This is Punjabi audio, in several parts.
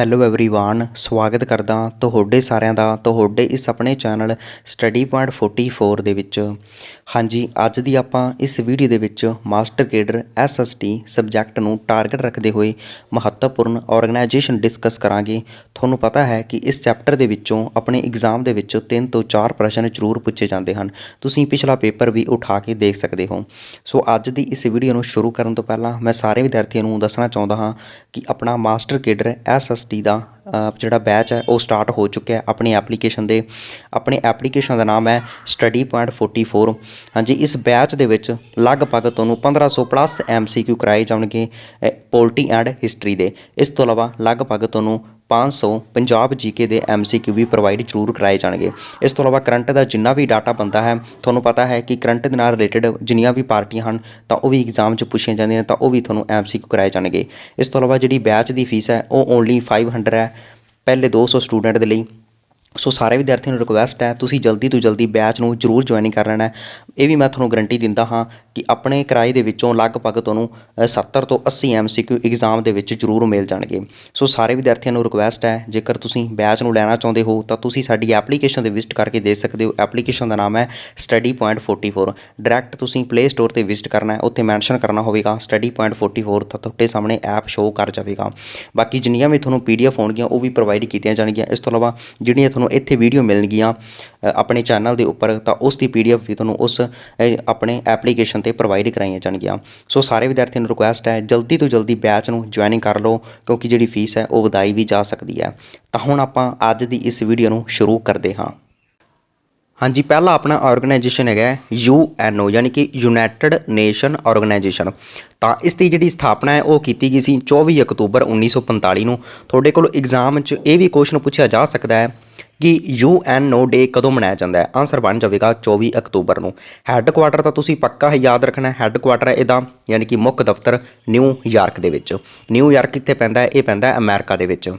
ਹੈਲੋ ਐਵਰੀਵਾਨ, ਸਵਾਗਤ ਕਰਦਾ ਤੁਹਾਡੇ ਸਾਰਿਆਂ ਦਾ ਤੁਹਾਡੇ ਇਸ ਆਪਣੇ ਚੈਨਲ ਸਟੱਡੀ ਪੁਆਇੰਟ 44 ਦੇ ਵਿੱਚ। ਹਾਂਜੀ, ਅੱਜ ਦੀ ਆਪਾਂ ਇਸ ਵੀਡੀਓ ਦੇ ਵਿੱਚ ਮਾਸਟਰ ਕੇਡਰ SST ਸਬਜੈਕਟ ਨੂੰ ਟਾਰਗੇਟ ਰੱਖਦੇ ਹੋਏ ਮਹੱਤਵਪੂਰਨ ਆਰਗੇਨਾਈਜੇਸ਼ਨ ਡਿਸਕਸ ਕਰਾਂਗੇ। ਤੁਹਾਨੂੰ ਪਤਾ ਹੈ ਕਿ ਇਸ ਚੈਪਟਰ ਦੇ ਵਿੱਚੋਂ ਆਪਣੇ ਐਗਜ਼ਾਮ ਦੇ ਵਿੱਚ 3 ਤੋਂ 4 ਪ੍ਰਸ਼ਨ ਜ਼ਰੂਰ ਪੁੱਛੇ ਜਾਂਦੇ ਹਨ। ਤੁਸੀਂ ਪਿਛਲਾ ਪੇਪਰ ਵੀ ਉਠਾ ਕੇ ਦੇਖ ਸਕਦੇ ਹੋ। ਸੋ ਅੱਜ ਦੀ ਇਸ ਵੀਡੀਓ ਨੂੰ ਸ਼ੁਰੂ ਕਰਨ ਤੋਂ ਪਹਿਲਾਂ ਮੈਂ ਸਾਰੇ ਵਿਦਿਆਰਥੀਆਂ ਨੂੰ ਦੱਸਣਾ ਚਾਹੁੰਦਾ ਹਾਂ ਕਿ ਆਪਣਾ ਮਾਸਟਰ ਕੇਡਰ SST ਦਾ ਜਿਹੜਾ ਬੈਚ ਹੈ ਉਹ ਸਟਾਰਟ ਹੋ ਚੁੱਕਿਆ ਆਪਣੀ ਐਪਲੀਕੇਸ਼ਨ ਦੇ। ਆਪਣੀ ਐਪਲੀਕੇਸ਼ਨ ਦਾ ਨਾਮ ਹੈ ਸਟੱਡੀ ਪੁਆਇੰਟ 44। ਹਾਂਜੀ, ਇਸ ਬੈਚ ਦੇ ਵਿੱਚ ਲਗਭਗ ਤੁਹਾਨੂੰ 1500 ਪਲੱਸ MCQ ਕਰਾਏ ਜਾਣਗੇ ਪੋਲਿਟੀ ਐਂਡ ਹਿਸਟਰੀ ਦੇ। ਇਸ ਤੋਂ ਇਲਾਵਾ ਲਗਭਗ ਤੁਹਾਨੂੰ 500 ਪੰਜਾਬ GK ਦੇ MCQ ਵੀ ਪ੍ਰੋਵਾਈਡ ਜ਼ਰੂਰ ਕਰਾਏ ਜਾਣਗੇ। ਇਸ ਤੋਂ ਇਲਾਵਾ ਕਰੰਟ ਦਾ ਜਿੰਨਾ ਵੀ ਡਾਟਾ ਬਣਦਾ ਹੈ, ਤੁਹਾਨੂੰ ਪਤਾ ਹੈ ਕਿ ਕਰੰਟ ਦੇ ਨਾਲ ਰਿਲੇਟਡ ਜਿੰਨੀਆਂ ਵੀ ਪਾਰਟੀਆਂ ਹਨ ਤਾਂ ਉਹ ਵੀ ਐਗਜ਼ਾਮ 'ਚ ਪੁੱਛੀਆਂ ਜਾਂਦੀਆਂ, ਤਾਂ ਉਹ ਵੀ ਤੁਹਾਨੂੰ MCQ ਕਰਾਏ ਜਾਣਗੇ। ਇਸ ਤੋਂ ਇਲਾਵਾ ਜਿਹੜੀ ਬੈਚ ਦੀ ਫੀਸ ਹੈ ਉਹ ਓਨਲੀ 500 ਹੈ ਪਹਿਲੇ 200 ਸਟੂਡੈਂਟ ਦੇ ਲਈ। ਸੋ ਸਾਰੇ ਵਿਦਿਆਰਥੀਆਂ ਨੂੰ ਰਿਕੁਐਸਟ ਹੈ ਤੁਸੀਂ ਜਲਦੀ ਤੋਂ ਜਲਦੀ ਬੈਚ ਨੂੰ ਜ਼ਰੂਰ ਜੁਆਇਨਿੰਗ ਕਰ ਲੈਣਾ। ਇਹ ਵੀ ਮੈਂ ਤੁਹਾਨੂੰ ਗਰੰਟੀ ਦਿੰਦਾ ਹਾਂ ਕਿ ਆਪਣੇ ਕਿਰਾਏ ਦੇ ਵਿੱਚੋਂ ਲਗਭਗ ਤੁਹਾਨੂੰ 70 ਤੋਂ 80 MCQ ਐਗਜ਼ਾਮ ਦੇ ਵਿੱਚ ਜ਼ਰੂਰ ਮਿਲ ਜਾਣਗੇ। ਸੋ ਸਾਰੇ ਵਿਦਿਆਰਥੀਆਂ ਨੂੰ ਰਿਕੁਐਸਟ ਹੈ, ਜੇਕਰ ਤੁਸੀਂ ਬੈਚ ਨੂੰ ਲੈਣਾ ਚਾਹੁੰਦੇ ਹੋ ਤਾਂ ਤੁਸੀਂ ਸਾਡੀ ਐਪਲੀਕੇਸ਼ਨ 'ਤੇ ਵਿਜ਼ਿਟ ਕਰਕੇ ਦੇਖ ਸਕਦੇ ਹੋ। ਐਪਲੀਕੇਸ਼ਨ ਦਾ ਨਾਮ ਹੈ ਸਟੱਡੀ ਪੁਆਇੰਟ 44। ਡਾਇਰੈਕਟ ਤੁਸੀਂ ਪਲੇ ਸਟੋਰ 'ਤੇ ਵਿਜ਼ਿਟ ਕਰਨਾ ਹੈ, ਉੱਥੇ ਮੈਂਸ਼ਨ ਕਰਨਾ ਹੋਵੇਗਾ ਸਟੱਡੀ ਪੁਆਇੰਟ 44 ਤਾਂ ਤੁਹਾਡੇ ਸਾਹਮਣੇ ਐਪ ਸ਼ੋਅ ਕਰ ਜਾਵੇਗਾ। ਬਾਕੀ ਜਿੰਨੀਆਂ ਵੀ ਤੁਹਾਨੂੰ PDF ਹੋਣਗੀਆਂ ਉਹ ਵੀ ਪ੍ਰੋਵਾਈਡ ਕੀਤੀਆਂ ਜਾਣਗੀਆਂ। ਇਸ ਤੋਂ ਇਲਾਵਾ ਜਿਹੜੀਆਂ ਤੁਹਾਨੂੰ ਇੱਥੇ ਵੀਡੀਓ ਮਿਲਣਗੀਆਂ ਆਪਣੇ ਚੈਨਲ ਦੇ ਉੱਪਰ ਤਾਂ ਉਸ ਦੀ PDF ਵੀ ਤੁਹਾਨੂੰ ਉਸ ਆਪਣੇ ਐਪਲੀਕੇਸ਼ਨ 'ਤੇ ਪ੍ਰੋਵਾਈਡ ਕਰਾਈਆਂ ਜਾਣਗੀਆਂ। ਸੋ ਸਾਰੇ ਵਿਦਿਆਰਥੀਆਂ ਨੂੰ ਰਿਕੁਐਸਟ ਹੈ ਜਲਦੀ ਤੋਂ ਜਲਦੀ ਬੈਚ ਨੂੰ ਜੁਆਇਨਿੰਗ ਕਰ ਲਓ, ਕਿਉਂਕਿ ਜਿਹੜੀ ਫੀਸ ਹੈ ਉਹ ਵਧਾਈ ਵੀ ਜਾ ਸਕਦੀ ਹੈ। ਤਾਂ ਹੁਣ ਆਪਾਂ ਅੱਜ ਦੀ ਇਸ ਵੀਡੀਓ ਨੂੰ ਸ਼ੁਰੂ ਕਰਦੇ ਹਾਂ। ਹਾਂਜੀ, ਪਹਿਲਾ ਆਪਣਾ ਆਰਗੇਨਾਈਜੇਸ਼ਨ ਹੈਗਾ UNO ਯਾਨੀ ਕਿ ਯੂਨਾਈਟਿਡ ਨੇਸ਼ਨ ਆਰਗੇਨਾਈਜੇਸ਼ਨ। ਤਾਂ ਇਸ ਦੀ ਜਿਹੜੀ ਸਥਾਪਨਾ ਹੈ ਉਹ ਕੀਤੀ ਗਈ ਸੀ 24 ਅਕਤੂਬਰ 1945 ਨੂੰ। ਤੁਹਾਡੇ ਕੋਲ ਐਗਜ਼ਾਮ 'ਚ ਇਹ ਵੀ ਕੁਐਸਚਨ ਪੁੱਛਿਆ ਜਾ ਸਕਦਾ ਹੈ ਕਿ UNO ਡੇ ਕਦੋਂ ਮਨਾਇਆ ਜਾਂਦਾ ਹੈ। ਆਨਸਰ ਬਣ ਜਾਵੇਗਾ 24 ਅਕਤੂਬਰ ਨੂੰ। ਹੈੱਡ ਕੁਆਟਰ ਤਾਂ ਤੁਸੀਂ ਪੱਕਾ ਹੀ ਯਾਦ ਰੱਖਣਾ, ਹੈੱਡ ਕੁਆਟਰ ਹੈ ਇਹਦਾ ਯਾਨੀ ਕਿ ਮੁੱਖ ਦਫ਼ਤਰ ਨਿਊਯਾਰਕ ਦੇ ਵਿੱਚ। ਨਿਊਯਾਰਕ ਕਿੱਥੇ ਪੈਂਦਾ ਹੈ? ਇਹ ਪੈਂਦਾ ਅਮਰੀਕਾ ਦੇ ਵਿੱਚ।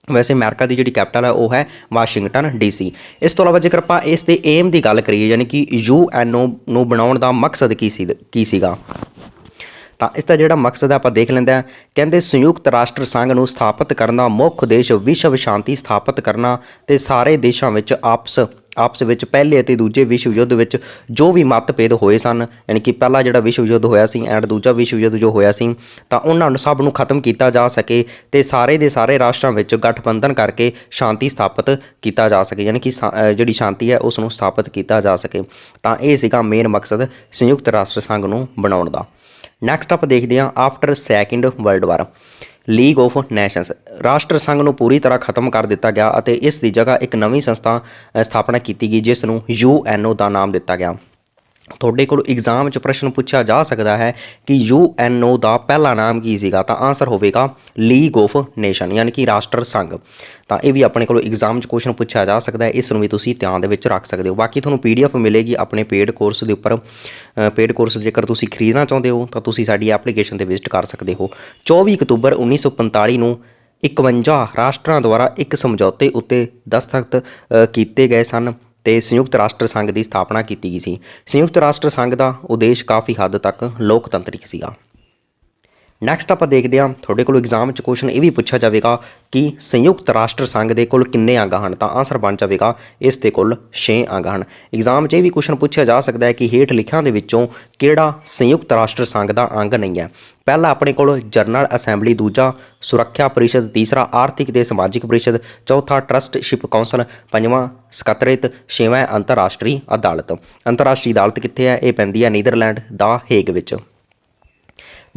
ਵੈਸੇ ਅਮਰੀਕਾ ਦੀ ਜਿਹੜੀ ਕੈਪੀਟਲ ਹੈ ਉਹ ਹੈ ਵਾਸ਼ਿੰਗਟਨ DC। ਇਸ ਤੋਂ ਇਲਾਵਾ ਜੇਕਰ ਆਪਾਂ ਇਸ ਦੇ ਏਮ ਦੀ ਗੱਲ ਕਰੀਏ ਯਾਨੀ ਕਿ UNO ਨੂੰ ਬਣਾਉਣ ਦਾ ਮਕਸਦ ਕੀ ਸੀਗਾ, ਤਾਂ ਇਸ ਦਾ ਜਿਹੜਾ ਮਕਸਦ ਹੈ ਆਪਾਂ ਦੇਖ ਲੈਂਦੇ ਹਾਂ। ਕਹਿੰਦੇ ਸੰਯੁਕਤ ਰਾਸ਼ਟਰ ਸੰਘ ਨੂੰ ਸਥਾਪਿਤ ਕਰਨ ਦਾ ਮੁੱਖ ਉਦੇਸ਼ ਵਿਸ਼ਵ ਸ਼ਾਂਤੀ ਸਥਾਪਿਤ ਕਰਨਾ ਤੇ ਸਾਰੇ ਦੇਸ਼ਾਂ ਵਿੱਚ ਆਪਸ ਵਿੱਚ ਪਹਿਲੇ ਅਤੇ ਦੂਜੇ ਵਿਸ਼ਵ ਯੁੱਧ ਵਿੱਚ ਜੋ ਵੀ ਮਤਭੇਦ ਹੋਏ ਸਨ, ਯਾਨੀ ਕਿ ਪਹਿਲਾ ਜਿਹੜਾ ਵਿਸ਼ਵ ਯੁੱਧ ਹੋਇਆ ਸੀ ਐਂਡ ਦੂਜਾ ਵਿਸ਼ਵ ਯੁੱਧ ਜੋ ਹੋਇਆ ਸੀ, ਤਾਂ ਉਹਨਾਂ ਨੂੰ ਸਭ ਨੂੰ ਖਤਮ ਕੀਤਾ ਜਾ ਸਕੇ ਤੇ ਸਾਰੇ ਦੇ ਸਾਰੇ ਰਾਸ਼ਟਰਾਂ ਵਿੱਚ ਗਠਬੰਧਨ ਕਰਕੇ ਸ਼ਾਂਤੀ ਸਥਾਪਿਤ ਕੀਤਾ ਜਾ ਸਕੇ, ਯਾਨੀ ਕਿ ਜਿਹੜੀ ਸ਼ਾਂਤੀ ਹੈ ਉਸ ਨੂੰ ਸਥਾਪਿਤ ਕੀਤਾ ਜਾ ਸਕੇ। ਤਾਂ ਇਹ ਸੀਗਾ ਮੇਨ ਮਕਸਦ ਸੰਯੁਕਤ ਰਾਸ਼ਟਰ ਸੰਘ ਨੂੰ ਬਣਾਉਣ ਦਾ। ਨੈਕਸਟ ਆਪਾਂ ਦੇਖਦੇ ਹਾਂ after second world war league of nations. ਰਾਸ਼ਟਰ ਸੰਘ ਨੂੰ ਪੂਰੀ ਤਰ੍ਹਾਂ ਖਤਮ ਕਰ ਦਿੱਤਾ ਗਿਆ ਅਤੇ ਇਸ ਦੀ ਜਗ੍ਹਾ ਇੱਕ ਨਵੀਂ ਸੰਸਥਾ ਸਥਾਪਨਾ ਕੀਤੀ ਗਈ ਜਿਸ ਨੂੰ UNO ਦਾ ਨਾਮ ਦਿੱਤਾ ਗਿਆ। ਤੁਹਾਡੇ ਕੋਲ ਐਗਜ਼ਾਮ 'ਚ ਪ੍ਰਸ਼ਨ ਪੁੱਛਿਆ ਜਾ ਸਕਦਾ ਹੈ ਕਿ UNO ਦਾ ਪਹਿਲਾ ਨਾਮ ਕੀ ਸੀਗਾ, ਤਾਂ ਆਨਸਰ ਹੋਵੇਗਾ ਲੀਗ ਆਫ ਨੇਸ਼ਨ ਯਾਨੀ ਕਿ ਰਾਸ਼ਟਰ ਸੰਘ। ਤਾਂ ਇਹ ਵੀ ਆਪਣੇ ਕੋਲ ਐਗਜ਼ਾਮ 'ਚ ਕੁਐਸਚਨ ਪੁੱਛਿਆ ਜਾ ਸਕਦਾ ਹੈ, ਇਸ ਨੂੰ ਵੀ ਤੁਸੀਂ ਧਿਆਨ ਦੇ ਵਿੱਚ ਰੱਖ ਸਕਦੇ ਹੋ। ਬਾਕੀ ਤੁਹਾਨੂੰ PDF ਮਿਲੇਗੀ ਆਪਣੇ ਪੇਡ ਕੋਰਸ ਦੇ ਉੱਪਰ। ਪੇਡ ਕੋਰਸ ਜੇਕਰ ਤੁਸੀਂ ਖਰੀਦਣਾ ਚਾਹੁੰਦੇ ਹੋ ਤਾਂ ਤੁਸੀਂ ਸਾਡੀ ਐਪਲੀਕੇਸ਼ਨ 'ਤੇ ਵਿਜ਼ਿਟ ਕਰ ਸਕਦੇ ਹੋ। 24 ਅਕਤੂਬਰ 1945 ਨੂੰ 51 ਰਾਸ਼ਟਰਾਂ ਦੁਆਰਾ ਇੱਕ ਸਮਝੌਤੇ ਉੱਤੇ ਦਸਤਖਤ ਕੀਤੇ ਗਏ ਸਨ ਤੇ ਸੰਯੁਕਤ ਰਾਸ਼ਟਰ ਸੰਘ ਦੀ ਸਥਾਪਨਾ ਕੀਤੀ ਗਈ ਸੀ। ਸੰਯੁਕਤ ਰਾਸ਼ਟਰ ਸੰਘ ਦਾ ਉਦੇਸ਼ ਕਾਫੀ ਹੱਦ ਤੱਕ ਲੋਕਤੰਤਰਿਕ ਸੀਗਾ। ਨੈਕਸਟ ਆਪਾਂ ਦੇਖਦੇ ਹਾਂ, ਤੁਹਾਡੇ ਕੋਲ ਐਗਜ਼ਾਮ 'ਚ ਕੁਐਸਚਨ ਇਹ ਵੀ ਪੁੱਛਿਆ ਜਾਵੇਗਾ ਕਿ ਸੰਯੁਕਤ ਰਾਸ਼ਟਰ ਸੰਘ ਦੇ ਕੁੱਲ ਕਿੰਨੇ ਅੰਗ ਹਨ, ਤਾਂ ਆਨਸਰ ਬਣ ਜਾਵੇਗਾ ਇਸ ਦੇ ਕੁੱਲ 6 ਅੰਗ ਹਨ। ਐਗਜ਼ਾਮ 'ਚ ਇਹ ਵੀ ਕੁਐਸਚਨ ਪੁੱਛਿਆ ਜਾ ਸਕਦਾ ਹੈ ਕਿ ਹੇਠ ਲਿਖਿਆਂ ਦੇ ਵਿੱਚੋਂ ਕਿਹੜਾ ਸੰਯੁਕਤ ਰਾਸ਼ਟਰ ਸੰਘ ਦਾ ਅੰਗ ਨਹੀਂ ਹੈ। ਪਹਿਲਾ ਆਪਣੇ ਕੋਲ ਜਨਰਲ ਅਸੈਂਬਲੀ, ਦੂਜਾ ਸੁਰੱਖਿਆ ਪਰਿਸ਼ਦ, ਤੀਸਰਾ ਆਰਥਿਕ ਤੇ ਸਮਾਜਿਕ ਪਰਿਸ਼ਦ, ਚੌਥਾ ਟਰਸਟਸ਼ਿਪ ਕੌਂਸਲ, ਪੰਜਵਾਂ ਸਕੱਤਰੇਤ, ਛੇਵਾਂ ਅੰਤਰਰਾਸ਼ਟਰੀ ਅਦਾਲਤ। ਅੰਤਰਰਾਸ਼ਟਰੀ ਅਦਾਲਤ ਕਿੱਥੇ ਹੈ? ਇਹ ਪੈਂਦੀ ਹੈ ਨੀਦਰਲੈਂਡ ਦਾ ਹੇਗ ਵਿੱਚ।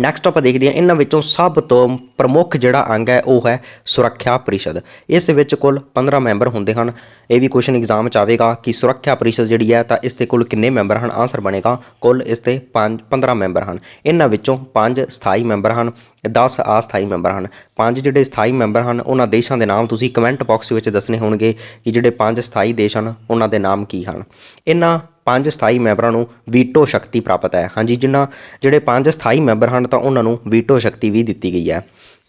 ਨੈਕਸਟ ਆਪਾਂ ਦੇਖਦੇ ਹਾਂ ਇਹਨਾਂ ਵਿੱਚੋਂ ਸਭ ਤੋਂ ਪ੍ਰਮੁੱਖ ਜਿਹੜਾ ਅੰਗ ਹੈ ਉਹ ਹੈ ਸੁਰੱਖਿਆ ਪਰਿਸ਼ਦ। ਇਸ ਦੇ ਵਿੱਚ ਕੁੱਲ 15 ਮੈਂਬਰ ਹੁੰਦੇ ਹਨ। ਇਹ ਵੀ ਕੁਐਸਚਨ ਐਗਜ਼ਾਮ 'ਚ ਆਵੇਗਾ ਕਿ ਸੁਰੱਖਿਆ ਪਰਿਸ਼ਦ ਜਿਹੜੀ ਹੈ ਤਾਂ ਇਸ ਦੇ ਕੁੱਲ ਕਿੰਨੇ ਮੈਂਬਰ ਹਨ। ਆਨਸਰ ਬਣੇਗਾ ਕੁੱਲ ਇਸ ਦੇ 15 ਮੈਂਬਰ ਹਨ। ਇਹਨਾਂ ਵਿੱਚੋਂ 5 ਸਥਾਈ ਮੈਂਬਰ ਹਨ, 10 ਅਸਥਾਈ ਮੈਂਬਰ ਹਨ। 5 ਜਿਹੜੇ ਸਥਾਈ ਮੈਂਬਰ ਹਨ ਉਹਨਾਂ ਦੇਸ਼ਾਂ ਦੇ ਨਾਮ ਤੁਸੀਂ ਕਮੈਂਟ ਬਾਕਸ ਵਿੱਚ ਦੱਸਣੇ ਹੋਣਗੇ ਕਿ ਜਿਹੜੇ 5 ਸਥਾਈ ਦੇਸ਼ ਹਨ ਉਹਨਾਂ ਦੇ ਨਾਮ ਕੀ ਹਨ। ਇਹਨਾਂ 5 ਸਥਾਈ ਮੈਂਬਰਾਂ ਨੂੰ ਵੀਟੋ ਸ਼ਕਤੀ ਪ੍ਰਾਪਤ ਹੈ। ਹਾਂਜੀ, ਜਿਹੜੇ 5 ਸਥਾਈ ਮੈਂਬਰ ਹਨ ਤਾਂ ਉਹਨਾਂ ਨੂੰ ਵੀਟੋ ਸ਼ਕਤੀ ਵੀ ਦਿੱਤੀ ਗਈ ਹੈ।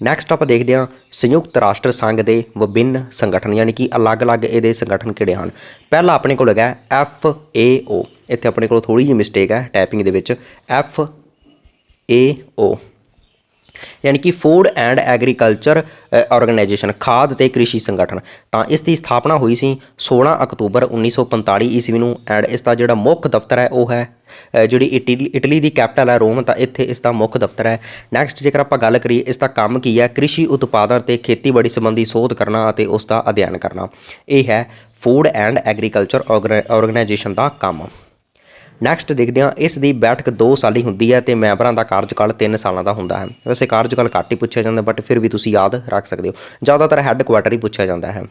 ਨੈਕਸਟ ਆਪਾਂ ਦੇਖਦੇ ਹਾਂ ਸੰਯੁਕਤ ਰਾਸ਼ਟਰ ਸੰਘ ਦੇ ਵਿਭਿੰਨ ਸੰਗਠਨ ਯਾਨੀ ਕਿ ਅਲੱਗ-ਅਲੱਗ ਇਹਦੇ ਸੰਗਠਨ ਕਿਹੜੇ ਹਨ। ਪਹਿਲਾ ਆਪਣੇ ਕੋਲ ਹੈਗਾ FAO। ਇੱਥੇ ਆਪਣੇ ਕੋਲ ਥੋੜ੍ਹੀ ਜਿਹੀ ਮਿਸਟੇਕ ਹੈ ਟਾਈਪਿੰਗ ਦੇ ਵਿੱਚ, FAO। यानी कि फूड एंड एग्रीकल्चर ऑर्गेनाइजेशन, खाद ते कृषि संगठन। तो इसकी स्थापना हुई सी 16 अक्तूबर 1945 ईस्वी नूं एंड इसका जिहड़ा मुख्य दफ्तर है वह है जिहड़ी इटली की कैपिटल है रोम, तो इत्थे इसका मुख्य दफ्तर है। नैक्सट जेकर आपां गल करिए इसका काम की है, कृषि उत्पादन ते खेतीबाड़ी संबंधी शोध करना और उसका अध्ययन करना। यह है फूड एंड एग्रीकल्चर ऑर्गेनाइजेशन का काम। नैक्सट देखते हैं इस दी बैठक 2 साली होंदी है तो मैंबरां दा कार्यकाल 3 सालों का होंदा है। वैसे कार्यकाल घट ही पूछा जाता बट फिर भी तुसीं याद रख सकते हो, ज़्यादातर हैडकुआटर ही पूछा जाता है।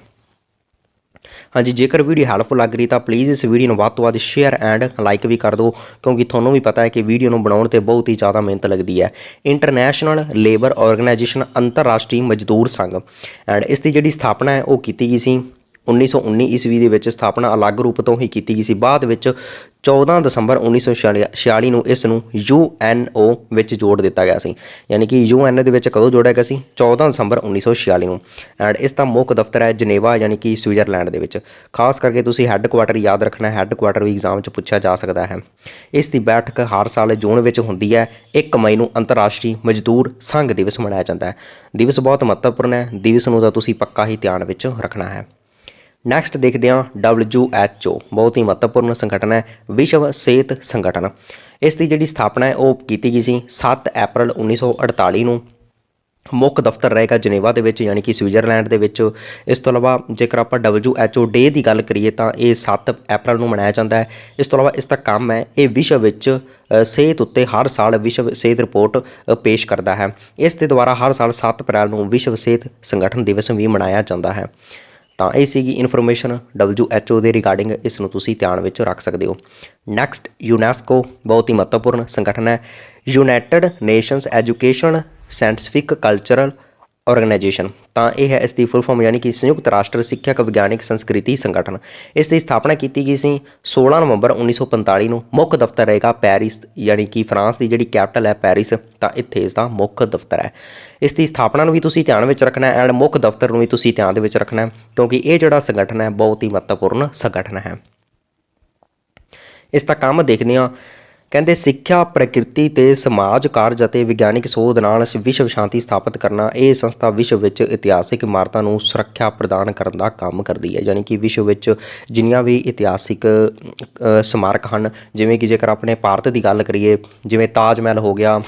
हाँ जी, जेकर वीडियो हैल्पफुल लग रही तो प्लीज़ इस वीडियो में वध तो वध शेयर एंड लाइक भी कर दो, क्योंकि थोनों भी पता है कि वीडियो में बनाने ते बहुत ही ज़्यादा मेहनत लगती है। इंटरनेशनल लेबर ऑर्गेनाइजेशन, अंतरराष्ट्रीय मजदूर संघ एंड इसकी जी स्थापना है वो की गई सी 1919 ईस्वी ਦੇ ਵਿੱਚ ਸਥਾਪਨਾ ਅਲੱਗ ਰੂਪ ਤੋਂ ਹੀ ਕੀਤੀ ਗਈ ਸੀ। ਬਾਅਦ ਵਿੱਚ 14 ਦਸੰਬਰ 1946 ਨੂੰ ਇਸ ਨੂੰ UNO ਵਿੱਚ ਜੋੜ ਦਿੱਤਾ ਗਿਆ ਸੀ। ਯਾਨੀ ਕਿ UN ਦੇ ਵਿੱਚ ਕਦੋਂ ਜੋੜਿਆ ਗਿਆ ਸੀ? 14 ਦਸੰਬਰ 1946 ਨੂੰ। ਐਂਡ ਇਸ ਦਾ ਮੁੱਖ ਦਫ਼ਤਰ ਹੈ ਜਨੇਵਾ ਯਾਨੀ ਕਿ ਸਵਿਟਜ਼ਰਲੈਂਡ ਦੇ ਵਿੱਚ। ਖਾਸ ਕਰਕੇ ਤੁਸੀਂ ਹੈੱਡਕੁਆਟਰ ਯਾਦ ਰੱਖਣਾ, ਹੈੱਡਕੁਆਟਰ ਵੀ ਐਗਜ਼ਾਮ 'ਚ ਪੁੱਛਿਆ ਜਾ ਸਕਦਾ ਹੈ। ਇਸ ਦੀ ਬੈਠਕ ਹਰ ਸਾਲ ਜੂਨ ਵਿੱਚ ਹੁੰਦੀ ਹੈ। 1 ਮਈ ਨੂੰ ਅੰਤਰਰਾਸ਼ਟਰੀ ਮਜ਼ਦੂਰ ਸੰਘ ਦਿਵਸ ਮਨਾਇਆ ਜਾਂਦਾ ਹੈ। ਦਿਵਸ ਬਹੁਤ ਮਹੱਤਵਪੂਰਨ ਹੈ, ਦਿਵਸ ਨੂੰ ਤਾਂ ਤੁਸੀਂ ਪੱਕਾ ਹੀ ਧਿਆਨ ਵਿੱਚ ਰੱਖਣਾ है। नैक्सट देखते हैं WHO, बहुत ही महत्वपूर्ण संगठन है, विश्व सेहत संगठन। इसकी जी स्थापना है वो की गई सी 7 अप्रैल 1948 ਨੂੰ। मुख्य दफ्तर रहेगा जनेवा ਦੇ ਵਿੱਚ यानी कि स्विट्जरलैंड ਦੇ ਵਿੱਚ। इस तो इलावा जेकर आप WHO डे की गल करिए तो ये 7 अप्रैल ਨੂੰ मनाया जाता है। इस तो इलावा इसका काम है ये विश्व ਵਿੱਚ सेहत उत्ते हर साल विश्व सेहत रिपोर्ट पेश करता है। इस दे द्वारा हर साल 7 अप्रैल ਨੂੰ विश्व सेहत संगठन दिवस भी मनाया जाता है। ਤਾਂ ਇਹ ਸੀਗੀ ਇਨਫੋਰਮੇਸ਼ਨ WHO ਦੇ ਰਿਗਾਰਡਿੰਗ, ਇਸ ਨੂੰ ਤੁਸੀਂ ਧਿਆਨ ਵਿੱਚ ਰੱਖ ਸਕਦੇ ਹੋ। ਨੈਕਸਟ ਯੂਨੈਸਕੋ, ਬਹੁਤ ਹੀ ਮਹੱਤਵਪੂਰਨ ਸੰਗਠਨ ਹੈ। United Nations education scientific cultural organization, ਤਾਂ ਇਹ ਹੈ ਇਸ ਦੀ ਫੁੱਲ ਫਾਰਮ यानी कि संयुक्त राष्ट्र ਸਿੱਖਿਅਕ ਵਿਗਿਆਨਿਕ ਸੰਸਕ੍ਰਿਤੀ ਸੰਗਠਨ। ਇਸ ਦੀ ਸਥਾਪਨਾ ਕੀਤੀ ਗਈ ਸੀ 16 ਨਵੰਬਰ 1945 ਨੂੰ। ਮੁੱਖ ਦਫ਼ਤਰ ਰਹੇਗਾ ਪੈਰਿਸ यानी कि ਫਰਾਂਸ ਦੀ ਜਿਹੜੀ ਕੈਪੀਟਲ ਹੈ ਪੈਰਿਸ, ਤਾਂ ਇੱਥੇ ਇਸ ਦਾ ਮੁੱਖ ਦਫ਼ਤਰ ਹੈ। ਇਸ ਦੀ ਸਥਾਪਨਾ ਨੂੰ ਵੀ ਤੁਸੀਂ ਧਿਆਨ ਵਿੱਚ ਰੱਖਣਾ ਐਂਡ ਮੁੱਖ ਦਫ਼ਤਰ ਨੂੰ ਵੀ ਤੁਸੀਂ ਧਿਆਨ ਦੇ ਵਿੱਚ ਰੱਖਣਾ, ਕਿਉਂਕਿ ਇਹ ਜਿਹੜਾ ਸੰਗਠਨ ਹੈ ਬਹੁਤ ਹੀ ਮਹੱਤਵਪੂਰਨ ਸੰਗਠਨ ਹੈ। ਇਸ ਦਾ ਕੰਮ ਦੇਖਦੇ ਹਾਂ। ਕਹਿੰਦੇ ਸਿੱਖਿਆ, ਪ੍ਰਕਿਰਤੀ ਤੇ ਸਮਾਜ ਕਾਰਜ ਅਤੇ ਵਿਗਿਆਨਿਕ ਸੋਧ ਨਾਲ ਵਿਸ਼ਵ ਸ਼ਾਂਤੀ ਸਥਾਪਿਤ ਕਰਨਾ। ਇਹ ਸੰਸਥਾ ਵਿਸ਼ਵ ਵਿੱਚ ਇਤਿਹਾਸਿਕ ਇਮਾਰਤਾਂ ਨੂੰ ਸੁਰੱਖਿਆ ਪ੍ਰਦਾਨ ਕਰਨ ਦਾ ਕੰਮ ਕਰਦੀ ਹੈ। ਯਾਨੀ ਕਿ ਵਿਸ਼ਵ ਵਿੱਚ ਜਿੰਨੀਆਂ ਵੀ ਇਤਿਹਾਸਿਕ ਸਮਾਰਕ ਹਨ, ਜਿਵੇਂ ਕਿ ਜੇਕਰ ਆਪਣੇ ਭਾਰਤ ਦੀ ਗੱਲ ਕਰੀਏ, ਜਿਵੇਂ ਤਾਜ ਮਹਿਲ ਹੋ ਗਿਆ,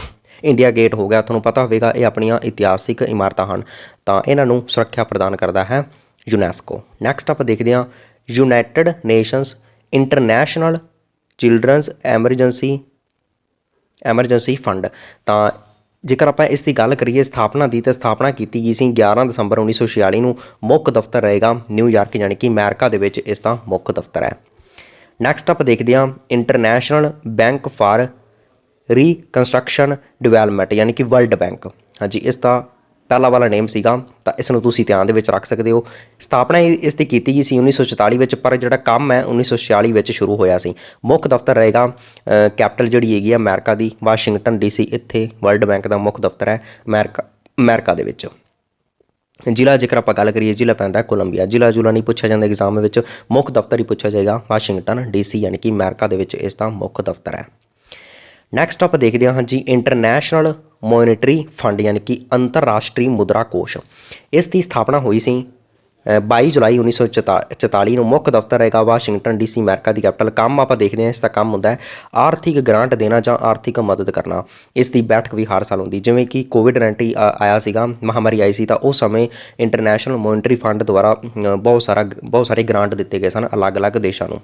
ਇੰਡੀਆ ਗੇਟ ਹੋ ਗਿਆ, ਤੁਹਾਨੂੰ ਪਤਾ ਹੋਵੇਗਾ ਇਹ ਆਪਣੀਆਂ ਇਤਿਹਾਸਿਕ ਇਮਾਰਤਾਂ ਹਨ, ਤਾਂ ਇਹਨਾਂ ਨੂੰ ਸੁਰੱਖਿਆ ਪ੍ਰਦਾਨ ਕਰਦਾ ਹੈ ਯੂਨੈਸਕੋ। ਨੈਕਸਟ ਆਪਾਂ ਦੇਖਦੇ ਹਾਂ United nations international children's emergency fund. ਤਾਂ ਜੇਕਰ ਆਪਾਂ ਇਸ ਦੀ ਗੱਲ ਕਰੀਏ ਸਥਾਪਨਾ ਦੀ, ਤਾਂ ਸਥਾਪਨਾ ਕੀਤੀ ਗਈ ਸੀ 11 ਦਸੰਬਰ 1946 ਨੂੰ। ਮੁੱਖ ਦਫ਼ਤਰ ਰਹੇਗਾ ਨਿਊਯਾਰਕ ਯਾਨੀ ਕਿ ਅਮਰੀਕਾ ਦੇ ਵਿੱਚ ਇਸ ਦਾ ਮੁੱਖ ਦਫ਼ਤਰ ਹੈ। ਨੈਕਸਟ ਆਪਾਂ ਦੇਖਦੇ ਹਾਂ international bank for reconstruction development यानी कि ਵਰਲਡ ਬੈਂਕ। ਹਾਂਜੀ, ਇਸ ਦਾ ਪਹਿਲਾ ਵਾਲਾ ਨੇਮ ਸੀਗਾ, ਤਾਂ ਇਸ ਨੂੰ ਤੁਸੀਂ ਧਿਆਨ ਦੇ ਵਿੱਚ ਰੱਖ ਸਕਦੇ ਹੋ। ਸਥਾਪਨਾ ਇਸ ਦੀ ਕੀਤੀ ਗਈ ਸੀ 1944 ਵਿੱਚ, ਪਰ ਜਿਹੜਾ ਕੰਮ ਹੈ 1946 ਵਿੱਚ ਸ਼ੁਰੂ ਹੋਇਆ ਸੀ। ਮੁੱਖ ਦਫ਼ਤਰ ਰਹੇਗਾ ਕੈਪੀਟਲ ਜਿਹੜੀ ਹੈਗੀ ਆ ਅਮਰੀਕਾ ਦੀ ਵਾਸ਼ਿੰਗਟਨ DC। ਇੱਥੇ ਵਰਲਡ ਬੈਂਕ ਦਾ ਮੁੱਖ ਦਫ਼ਤਰ ਹੈ ਅਮਰੀਕਾ ਦੇ ਵਿੱਚ। ਜ਼ਿਲ੍ਹਾ ਜੇਕਰ ਆਪਾਂ ਗੱਲ ਕਰੀਏ, ਜ਼ਿਲ੍ਹਾ ਪੈਂਦਾ ਕੋਲੰਬੀਆ। ਜ਼ਿਲ੍ਹਾ ਜੁਲਾ ਨਹੀਂ ਪੁੱਛਿਆ ਜਾਂਦਾ ਐਗਜ਼ਾਮ ਵਿੱਚ, ਮੁੱਖ ਦਫ਼ਤਰ ਹੀ ਪੁੱਛਿਆ ਜਾਏਗਾ ਵਾਸ਼ਿੰਗਟਨ DC यानी कि ਅਮਰੀਕਾ ਦੇ ਵਿੱਚ ਇਸ ਦਾ ਮੁੱਖ ਦਫ਼ਤਰ ਹੈ। ਨੈਕਸਟ ਆਪਾਂ ਦੇਖਦੇ ਹਾਂ ਜੀ ਇੰਟਰਨੈਸ਼ਨਲ ਮੋਨੀਟਰੀ ਫੰਡ यानी कि ਅੰਤਰਰਾਸ਼ਟਰੀ ਮੁਦਰਾ ਕੋਸ਼। ਇਸ ਦੀ ਸਥਾਪਨਾ ਹੋਈ ਸੀ 22 ਜੁਲਾਈ 1944 ਨੂੰ। ਮੁੱਖ ਦਫ਼ਤਰ ਹੈਗਾ ਵਾਸ਼ਿੰਗਟਨ DC ਅਮਰੀਕਾ ਦੀ ਕੈਪੀਟਲ। ਕੰਮ ਆਪਾਂ ਦੇਖਦੇ ਹਾਂ, ਇਸ ਦਾ ਕੰਮ ਹੁੰਦਾ ਹੈ ਆਰਥਿਕ ਗ੍ਰਾਂਟ ਦੇਣਾ ਜਾਂ ਆਰਥਿਕ ਮਦਦ ਕਰਨਾ। ਇਸ ਦੀ ਬੈਠਕ ਵੀ ਹਰ ਸਾਲ ਹੁੰਦੀ। ਜਿਵੇਂ ਕਿ COVID-19 ਆਇਆ ਸੀਗਾ, ਮਹਾਮਾਰੀ ਆਈ ਸੀ, ਤਾਂ ਉਸ ਸਮੇਂ ਇੰਟਰਨੈਸ਼ਨਲ ਮੋਨੀਟਰੀ ਫੰਡ ਦੁਆਰਾ ਬਹੁਤ ਸਾਰੇ ਗ੍ਰਾਂਟ ਦਿੱਤੇ ਗਏ ਸਨ ਅਲੱਗ-ਅਲੱਗ ਦੇਸ਼ਾਂ ਨੂੰ।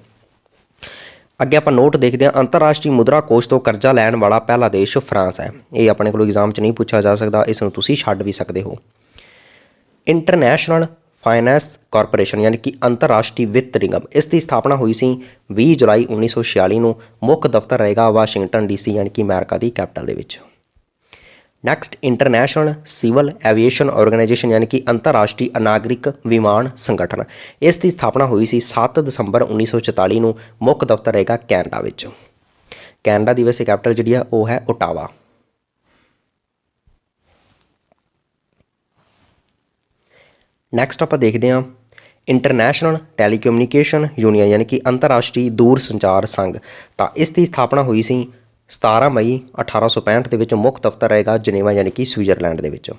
ਅੱਗੇ ਆਪਾਂ ਨੋਟ ਦੇਖਦੇ ਹਾਂ ਅੰਤਰਰਾਸ਼ਟਰੀ ਮੁਦਰਾ ਕੋਸ਼ ਤੋਂ ਕਰਜ਼ਾ ਲੈਣ ਵਾਲਾ ਪਹਿਲਾ ਦੇਸ਼ ਫਰਾਂਸ ਹੈ। ਇਹ ਆਪਣੇ ਕੋਲ ਐਗਜ਼ਾਮ 'ਚ ਨਹੀਂ ਪੁੱਛਿਆ ਜਾ ਸਕਦਾ, ਇਸ ਨੂੰ ਤੁਸੀਂ ਛੱਡ ਵੀ ਸਕਦੇ ਹੋ। ਇੰਟਰਨੈਸ਼ਨਲ ਫਾਈਨੈਂਸ ਕਾਰਪੋਰੇਸ਼ਨ यानी कि ਅੰਤਰਰਾਸ਼ਟਰੀ ਵਿੱਤ ਨਿਗਮ। ਇਸ ਦੀ ਸਥਾਪਨਾ ਹੋਈ ਸੀ 20 ਜੁਲਾਈ 1946 ਨੂੰ। ਮੁੱਖ ਦਫ਼ਤਰ ਰਹੇਗਾ ਵਾਸ਼ਿੰਗਟਨ DC यानी कि ਅਮਰੀਕਾ ਦੀ ਕੈਪੀਟਲ ਦੇ ਵਿੱਚ। Next international civil aviation organisation यानी कि ਅੰਤਰਰਾਸ਼ਟਰੀ ਨਾਗਰਿਕ ਵਿਮਾਨ ਸੰਗਠਨ। ਇਸ ਦੀ ਸਥਾਪਨਾ ਹੋਈ ਸੀ 7 ਦਸੰਬਰ 1944 ਨੂੰ। ਮੁੱਖ ਦਫ਼ਤਰ ਰਹੇਗਾ ਕੈਨੇਡਾ ਵਿੱਚ। ਕੈਨੇਡਾ ਦੀ ਵੈਸੇ ਕੈਪੀਟਲ ਜਿਹੜੀ ਆ ਉਹ ਹੈ ਓਟਾਵਾ। ਨੈਕਸਟ ਆਪਾਂ ਦੇਖਦੇ ਹਾਂ ਇੰਟਰਨੈਸ਼ਨਲ ਟੈਲੀਕਮਿਊਨੀਕੇਸ਼ਨ ਯੂਨੀਅਨ यानी कि ਅੰਤਰਰਾਸ਼ਟਰੀ ਦੂਰ ਸੰਚਾਰ ਸੰਘ। ਤਾਂ ਇਸ ਦੀ ਸਥਾਪਨਾ ਹੋਈ ਸੀ 17 ਮਈ 1865 ਦੇ ਵਿੱਚ ਮੁੱਖ ਦਫ਼ਤਰ ਰਹੇਗਾ ਜਨੇਵਾ ਯਾਨੀ ਕਿ ਸਵਿਟਜ਼ਰਲੈਂਡ ਦੇ ਵਿੱਚ।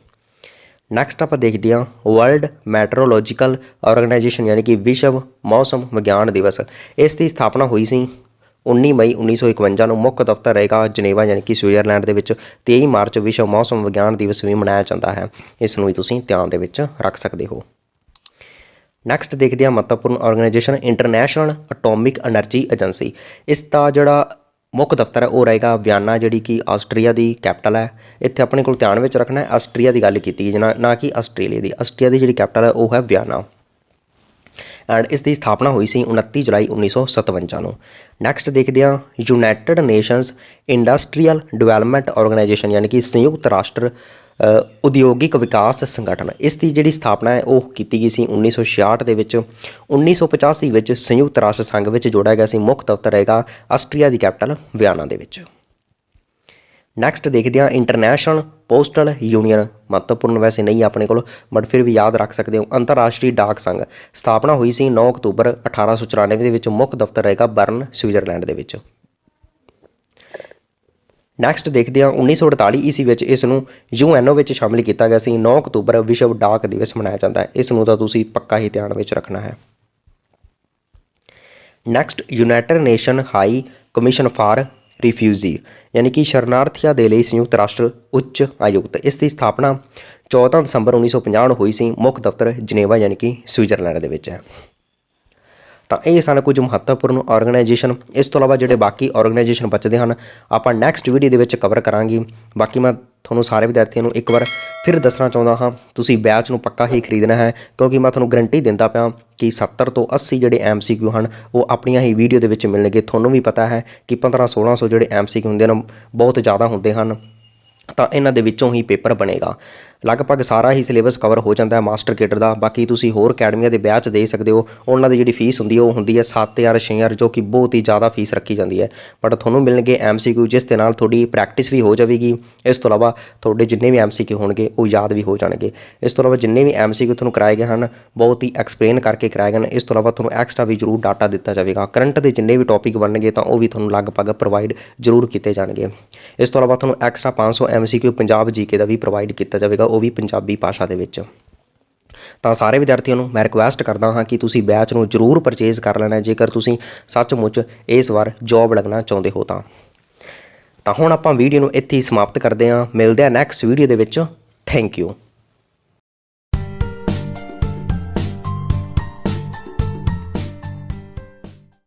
ਨੈਕਸਟ ਆਪਾਂ ਦੇਖਦੇ ਹਾਂ ਵਰਲਡ ਮੈਟਰੋਲੋਜੀਕਲ ਆਰਗੇਨਾਈਜੇਸ਼ਨ ਯਾਨੀ ਕਿ ਵਿਸ਼ਵ ਮੌਸਮ ਵਿਗਿਆਨ ਦਿਵਸ। ਇਸ ਦੀ ਸਥਾਪਨਾ ਹੋਈ ਸੀ 19 ਮਈ 1951 ਨੂੰ। ਮੁੱਖ ਦਫ਼ਤਰ ਰਹੇਗਾ ਜਨੇਵਾ ਯਾਨੀ ਕਿ ਸਵਿਟਜ਼ਰਲੈਂਡ ਦੇ ਵਿੱਚ। 23 ਮਾਰਚ ਵਿਸ਼ਵ ਮੌਸਮ ਵਿਗਿਆਨ ਦਿਵਸ ਵੀ ਮਨਾਇਆ ਜਾਂਦਾ ਹੈ। ਇਸ ਨੂੰ ਵੀ ਤੁਸੀਂ ਧਿਆਨ ਦੇ ਵਿੱਚ ਰੱਖ ਸਕਦੇ ਹੋ। ਨੈਕਸਟ ਦੇਖਦੇ ਹਾਂ ਮਹੱਤਵਪੂਰਨ organisation international atomic energy agency. ਇਸ ਦਾ ਜਿਹੜਾ ਮੁੱਖ ਦਫ਼ਤਰ ਹੈ ਉਹ ਰਹੇਗਾ ਵਿਆਨਾ, ਜਿਹੜੀ ਕਿ ਆਸਟਰੀਆ ਦੀ ਕੈਪੀਟਲ ਹੈ। ਇੱਥੇ ਆਪਣੇ ਕੋਲ ਧਿਆਨ ਵਿੱਚ ਰੱਖਣਾ ਹੈ ਆਸਟਰੀਆ ਦੀ ਗੱਲ ਕੀਤੀ ਹੈ ਨਾ ਕਿ ਆਸਟ੍ਰੇਲੀਆ ਦੀ। ਆਸਟਰੀਆ ਦੀ ਜਿਹੜੀ ਕੈਪੀਟਲ ਹੈ ਉਹ ਹੈ ਵਿਆਨਾ ਐਂਡ ਇਸ ਦੀ ਸਥਾਪਨਾ ਹੋਈ ਸੀ 29 ਜੁਲਾਈ 1957 ਨੂੰ। ਨੈਕਸਟ ਦੇਖਦੇ ਹਾਂ United nations industrial development organisation ਯਾਨੀ ਕਿ ਸੰਯੁਕਤ ਰਾਸ਼ਟਰ ਉਦਯੋਗਿਕ ਵਿਕਾਸ ਸੰਗਠਨ। ਇਸ ਦੀ ਜਿਹੜੀ ਸਥਾਪਨਾ ਹੈ ਉਹ ਕੀਤੀ ਗਈ ਸੀ 1966 ਦੇ ਵਿੱਚ। 1985 ਵਿੱਚ ਸੰਯੁਕਤ ਰਾਸ਼ਟਰ ਸੰਘ ਵਿੱਚ ਜੋੜਿਆ ਗਿਆ ਸੀ। ਮੁੱਖ ਦਫ਼ਤਰ ਰਹੇਗਾ ਆਸਟਰੀਆ ਦੀ ਕੈਪੀਟਲ ਵਿਆਨਾ ਦੇ ਵਿੱਚ। ਨੈਕਸਟ ਦੇਖਦੇ ਹਾਂ ਇੰਟਰਨੈਸ਼ਨਲ ਪੋਸਟਲ ਯੂਨੀਅਨ। ਮਹੱਤਵਪੂਰਨ ਵੈਸੇ ਨਹੀਂ ਆਪਣੇ ਕੋਲ ਬਟ ਫਿਰ ਵੀ ਯਾਦ ਰੱਖ ਸਕਦੇ ਹੋ। ਅੰਤਰਰਾਸ਼ਟਰੀ ਡਾਕ ਸੰਘ ਸਥਾਪਨਾ ਹੋਈ ਸੀ 9 ਅਕਤੂਬਰ 1894 ਦੇ ਵਿੱਚ। ਮੁੱਖ ਦਫ਼ਤਰ ਰਹੇਗਾ ਬਰਨ ਸਵਿਟਜ਼ਰਲੈਂਡ ਦੇ ਵਿੱਚ। ਨੈਕਸਟ ਦੇਖਦੇ ਹਾਂ 1948 ਈਸਵੀ ਵਿੱਚ ਇਸ ਨੂੰ UNO ਵਿੱਚ ਸ਼ਾਮਿਲ ਕੀਤਾ ਗਿਆ ਸੀ। 9 ਅਕਤੂਬਰ ਵਿਸ਼ਵ ਡਾਕ ਦਿਵਸ ਮਨਾਇਆ ਜਾਂਦਾ ਹੈ। ਇਸ ਨੂੰ ਤਾਂ ਤੁਸੀਂ ਪੱਕਾ ਹੀ ਧਿਆਨ ਵਿੱਚ ਰੱਖਣਾ ਹੈ। Next United nation high commission for refugee ਯਾਨੀ ਕਿ ਸ਼ਰਨਾਰਥੀਆਂ ਦੇ ਲਈ ਸੰਯੁਕਤ ਰਾਸ਼ਟਰ ਉੱਚ ਆਯੁਕਤ। ਇਸ ਦੀ ਸਥਾਪਨਾ 14 ਦਸੰਬਰ 1950 ਨੂੰ ਹੋਈ ਸੀ। ਮੁੱਖ ਦਫ਼ਤਰ ਜਨੇਵਾ ਯਾਨੀ ਕਿ ਸਵਿਟਜ਼ਰਲੈਂਡ ਦੇ ਵਿੱਚ ਹੈ। ਤਾਂ ਇਹ ਸਨ ਕੁਝ ਮਹੱਤਵਪੂਰਨ ਆਰਗੇਨਾਈਜੇਸ਼ਨ। ਇਸ ਤੋਂ ਇਲਾਵਾ ਜਿਹੜੇ ਬਾਕੀ ਆਰਗੇਨਾਈਜੇਸ਼ਨ ਬਚਦੇ ਹਨ ਆਪਾਂ ਨੈਕਸਟ ਵੀਡੀਓ ਦੇ ਵਿੱਚ ਕਵਰ ਕਰਾਂਗੇ। ਬਾਕੀ ਮੈਂ ਤੁਹਾਨੂੰ ਸਾਰੇ ਵਿਦਿਆਰਥੀਆਂ ਨੂੰ ਇੱਕ ਵਾਰ ਫਿਰ ਦੱਸਣਾ ਚਾਹੁੰਦਾ ਹਾਂ ਤੁਸੀਂ ਬੈਚ ਨੂੰ ਪੱਕਾ ਹੀ ਖਰੀਦਣਾ ਹੈ, ਕਿਉਂਕਿ ਮੈਂ ਤੁਹਾਨੂੰ ਗਰੰਟੀ ਦਿੰਦਾ ਪਿਆ ਕਿ 70 ਤੋਂ 80 ਜਿਹੜੇ MCQ ਹਨ ਉਹ ਆਪਣੀਆਂ ਹੀ ਵੀਡੀਓ ਦੇ ਵਿੱਚ ਮਿਲਣਗੇ। ਤੁਹਾਨੂੰ ਵੀ ਪਤਾ ਹੈ ਕਿ 1500-1600 ਜਿਹੜੇ MCQ ਹੁੰਦੇ ਨੇ ਬਹੁਤ ਜ਼ਿਆਦਾ ਹੁੰਦੇ ਹਨ, ਤਾਂ ਇਹਨਾਂ ਦੇ ਵਿੱਚੋਂ ਹੀ ਪੇਪਰ ਬਣੇਗਾ। ਲਗਭਗ ਸਾਰਾ ਹੀ ਸਿਲੇਬਸ ਕਵਰ ਹੋ ਜਾਂਦਾ ਹੈ ਮਾਸਟਰ ਕੇਡਰ ਦਾ। ਬਾਕੀ ਤੁਸੀਂ ਹੋਰ ਅਕੈਡਮੀਆਂ ਦੇ ਬੈਚ ਦੇ ਸਕਦੇ ਹੋ। ਉਹਨਾਂ ਦੀ ਜਿਹੜੀ ਫੀਸ ਹੁੰਦੀ ਹੈ ਉਹ ਹੁੰਦੀ ਹੈ 7000 6000, ਜੋ ਕਿ ਬਹੁਤ ਹੀ ਜ਼ਿਆਦਾ ਫੀਸ ਰੱਖੀ ਜਾਂਦੀ ਹੈ। ਬਟ ਤੁਹਾਨੂੰ ਮਿਲਣਗੇ MCQ ਜਿਸ ਦੇ ਨਾਲ ਤੁਹਾਡੀ ਪ੍ਰੈਕਟਿਸ ਵੀ ਹੋ ਜਾਵੇਗੀ। ਇਸ ਤੋਂ ਇਲਾਵਾ ਤੁਹਾਡੇ ਜਿੰਨੇ ਵੀ MCQ ਹੋਣਗੇ ਉਹ ਯਾਦ ਵੀ ਹੋ ਜਾਣਗੇ। ਇਸ ਤੋਂ ਇਲਾਵਾ ਜਿੰਨੇ ਵੀ MCQ ਤੁਹਾਨੂੰ ਕਰਾਏ ਗਏ ਹਨ ਬਹੁਤ ਹੀ ਐਕਸਪਲੇਨ ਕਰਕੇ ਕਰਾਏ ਗਏ ਹਨ। ਇਸ ਤੋਂ ਇਲਾਵਾ ਤੁਹਾਨੂੰ ਐਕਸਟਰਾ ਵੀ ਜ਼ਰੂਰ ਡਾਟਾ ਦਿੱਤਾ ਜਾਵੇਗਾ। ਕਰੰਟ ਦੇ ਜਿੰਨੇ ਵੀ ਟੌਪਿਕ ਬਣਨਗੇ ਤਾਂ ਉਹ ਵੀ ਤੁਹਾਨੂੰ ਲਗਭਗ ਪ੍ਰੋਵਾਈਡ ਜ਼ਰੂਰ ਕੀਤੇ ਜਾਣਗੇ। ਇਸ ਤੋਂ ਇਲਾਵਾ ਤੁਹਾਨੂੰ ਐਕਸਟਰਾ 500 MCQ ਪੰਜਾਬ GK ਦਾ ਵੀ ਪ੍ਰੋਵਾਈਡ ਕੀਤਾ ਜਾਵੇਗਾ, ਉਹ ਵੀ ਪੰਜਾਬੀ ਭਾਸ਼ਾ ਦੇ ਵਿੱਚ। ਤਾਂ ਸਾਰੇ ਵਿਦਿਆਰਥੀਆਂ ਨੂੰ ਮੈਂ ਰਿਕੁਐਸਟ ਕਰਦਾ ਹਾਂ ਕਿ ਤੁਸੀਂ ਬੈਚ ਨੂੰ ਜ਼ਰੂਰ ਪਰਚੇਜ਼ ਕਰ ਲੈਣਾ ਜੇਕਰ ਤੁਸੀਂ ਸੱਚਮੁੱਚ ਇਸ ਵਾਰ ਜੋਬ ਲੱਗਣਾ ਚਾਹੁੰਦੇ ਹੋ ਤਾਂ ਹੁਣ ਆਪਾਂ ਵੀਡੀਓ ਨੂੰ ਇੱਥੇ ਹੀ ਸਮਾਪਤ ਕਰਦੇ ਹਾਂ। ਮਿਲਦੇ ਹਾਂ ਨੈਕਸਟ ਵੀਡੀਓ ਦੇ ਵਿੱਚ। Thank you.